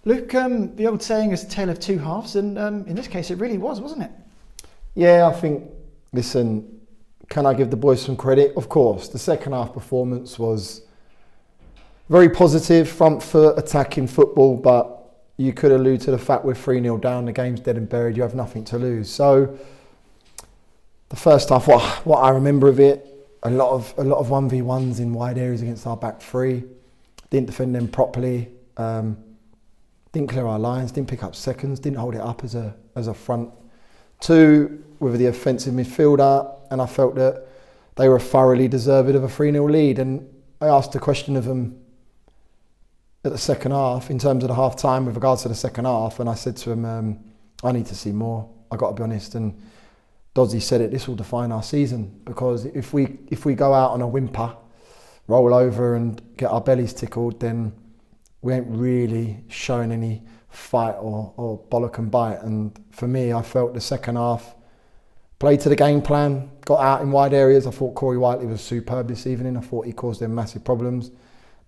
Luke, the old saying is a tale of two halves, and in this case it really was, wasn't it? Yeah, I think, listen, can I give the boys some credit? Of course, the second half performance was very positive, front foot, attacking football, but you could allude to the fact we're 3-0 down, the game's dead and buried, you have nothing to lose. So the first half, what I remember of it, a lot of 1v1s in wide areas against our back three. Didn't defend them properly. Didn't clear our lines. Didn't pick up seconds. Didn't hold it up as a front two with the offensive midfielder. And I felt that they were thoroughly deserving of a 3-0 lead. And I asked a question of them at the second half in terms of the half time with regards to the second half. And I said to him, I need to see more. I got to be honest. And Doddsy said it, this will define our season, because if we go out on a whimper, roll over and get our bellies tickled, then we ain't really showing any fight or bollock and bite. And for me, I felt the second half played to the game plan, got out in wide areas. I thought Corey Whiteley was superb this evening. I thought he caused them massive problems.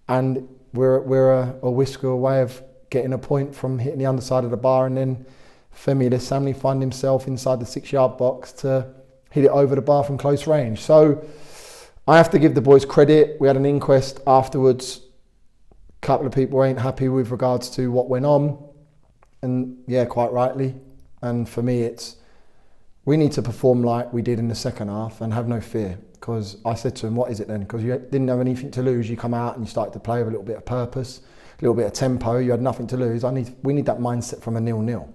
And we're a whisker away of getting a point from hitting the underside of the bar, and then Femi Lesamni find himself inside the 6-yard box to hit it over the bar from close range. So I have to give the boys credit. We had an inquest afterwards. A couple of people ain't happy with regards to what went on. And yeah, quite rightly. And for me, we need to perform like we did in the second half and have no fear. Because I said to him, what is it then? Because you didn't have anything to lose. You come out and you started to play with a little bit of purpose, a little bit of tempo. You had nothing to lose. We need that mindset from a 0-0.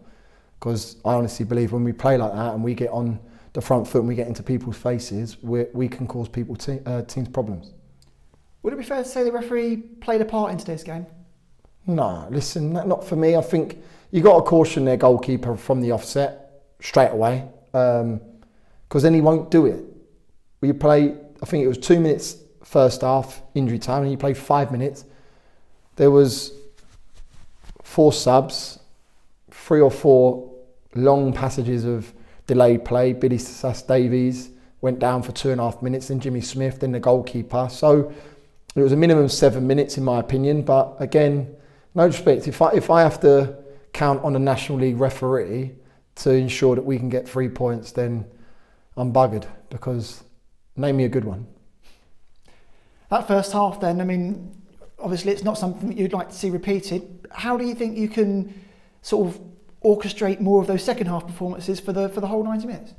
Because I honestly believe when we play like that and we get on the front foot and we get into people's faces, we can cause teams problems. Would it be fair to say the referee played a part in today's game? No, listen, not for me. I think you got to caution their goalkeeper from the offset straight away, because then he won't do it. We play, I think it was 2 minutes first half injury time, and you played 5 minutes. There was 4 subs, 3 or 4 long passages of delayed play. Billy Sass-Davies went down for 2.5 minutes, then Jimmy Smith, then the goalkeeper. So it was a minimum of 7 minutes in my opinion. But again, no respect. If I have to count on a National League referee to ensure that we can get 3 points, then I'm buggered, because name me a good one. That first half then, I mean, obviously it's not something that you'd like to see repeated. How do you think you can sort of orchestrate more of those second half performances for the whole 90 minutes?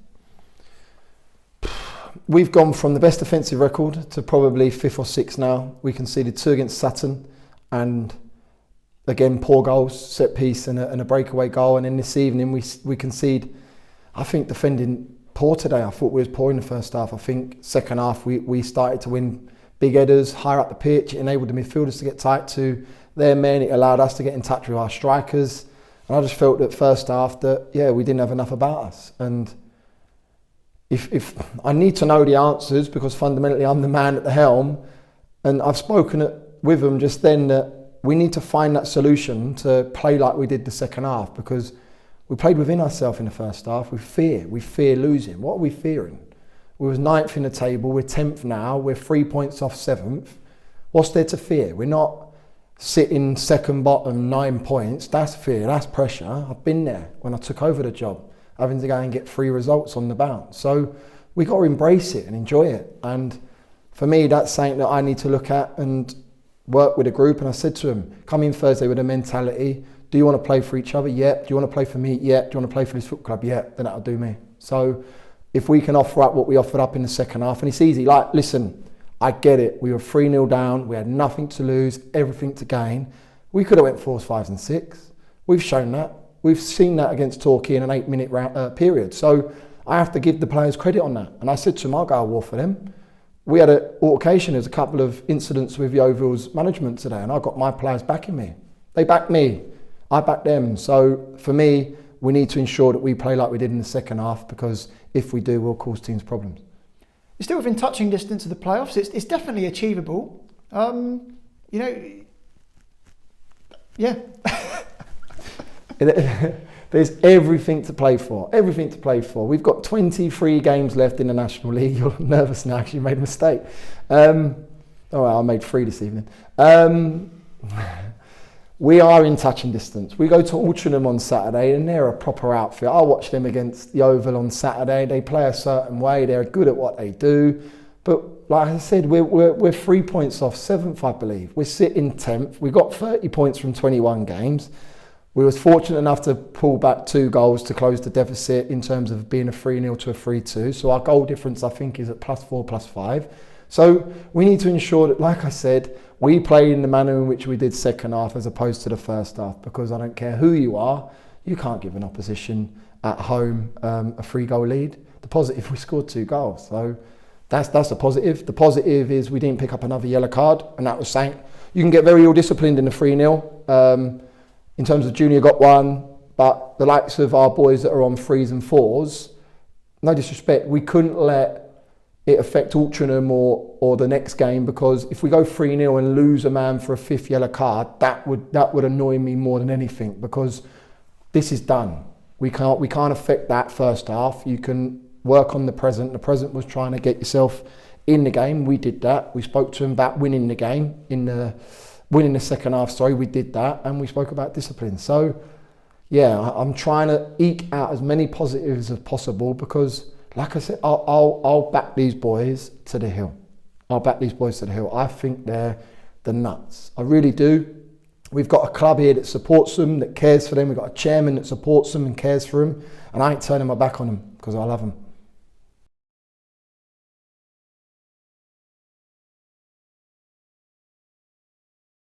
We've gone from the best defensive record to probably 5th or 6th now. We conceded 2 against Sutton, and again poor goals, set piece and a breakaway goal. And then this evening we concede, I think, defending poor today. I thought we was poor in the first half. I think second half we started to win big headers higher up the pitch. It enabled the midfielders to get tight to their men. It allowed us to get in touch with our strikers. And I just felt that first half that, yeah, we didn't have enough about us. And if I need to know the answers, because fundamentally I'm the man at the helm, and I've spoken with them just then that we need to find that solution to play like we did the second half, because we played within ourselves in the first half. We fear losing. What are we fearing? We was 9th in the table, we're 10th now, we're 3 points off 7th. What's there to fear? We're not sitting second bottom, 9 points. That's fear, that's pressure. I've been there when I took over the job, having to go and get 3 results on the bounce. So we got to embrace it and enjoy it. And for me, that's something that I need to look at and work with a group. And I said to him, come in Thursday with a mentality. Do you want to play for each other? Yeah. Do you want to play for me? Yeah. Do you want to play for this football club? Yeah. Then that'll do me. So if we can offer up what we offered up in the second half, and it's easy, like, listen, I get it. We were 3-0 down. We had nothing to lose, everything to gain. We could have went 4s, 5s and 6. We've shown that. We've seen that against Torquay in an 8-minute period. So I have to give the players credit on that. And I said to them, I'll go to war for them. We had an altercation. There's a couple of incidents with Yeovil's management today, and I got my players backing me. They backed me. I backed them. So for me, we need to ensure that we play like we did in the second half, because if we do, we'll cause teams problems. You're still within touching distance of the playoffs. It's definitely achievable. Yeah. There's everything to play for. Everything to play for. We've got 23 games left in the National League. You're nervous now because you made a mistake. I made 3 this evening. we are in touching distance. We go to Altrincham on Saturday and they're a proper outfit. I watched them against Yeovil on Saturday. They play a certain way. They're good at what they do. But like I said, we're 3 points off 7th, I believe. We're sitting 10th. We got 30 points from 21 games. We was fortunate enough to pull back 2 goals to close the deficit in terms of being a 3-0 to a 3-2. So our goal difference, I think, is at +4, +5. So we need to ensure that, like I said, we play in the manner in which we did second half as opposed to the first half, because I don't care who you are, you can't give an opposition at home a 3-goal lead. The positive, we scored 2 goals. So that's the positive. The positive is we didn't pick up another yellow card, and that was saying you can get very ill-disciplined in the 3-0. In terms of Junior got 1, but the likes of our boys that are on 3s and 4s, no disrespect, we couldn't let it affect Altrincham or the next game, because if we go 3-0 and lose a man for a 5th yellow card, that would annoy me more than anything, because this is done. We can't affect that first half. You can work on the present. The present was trying to get yourself in the game. We did that. We spoke to him about winning the game, winning the second half, we did that, and we spoke about discipline. So yeah, I'm trying to eke out as many positives as possible, because like I said, I'll back these boys to the hill. I think they're the nuts. I really do. We've got a club here that supports them, that cares for them. We've got a chairman that supports them and cares for them. And I ain't turning my back on them, because I love them.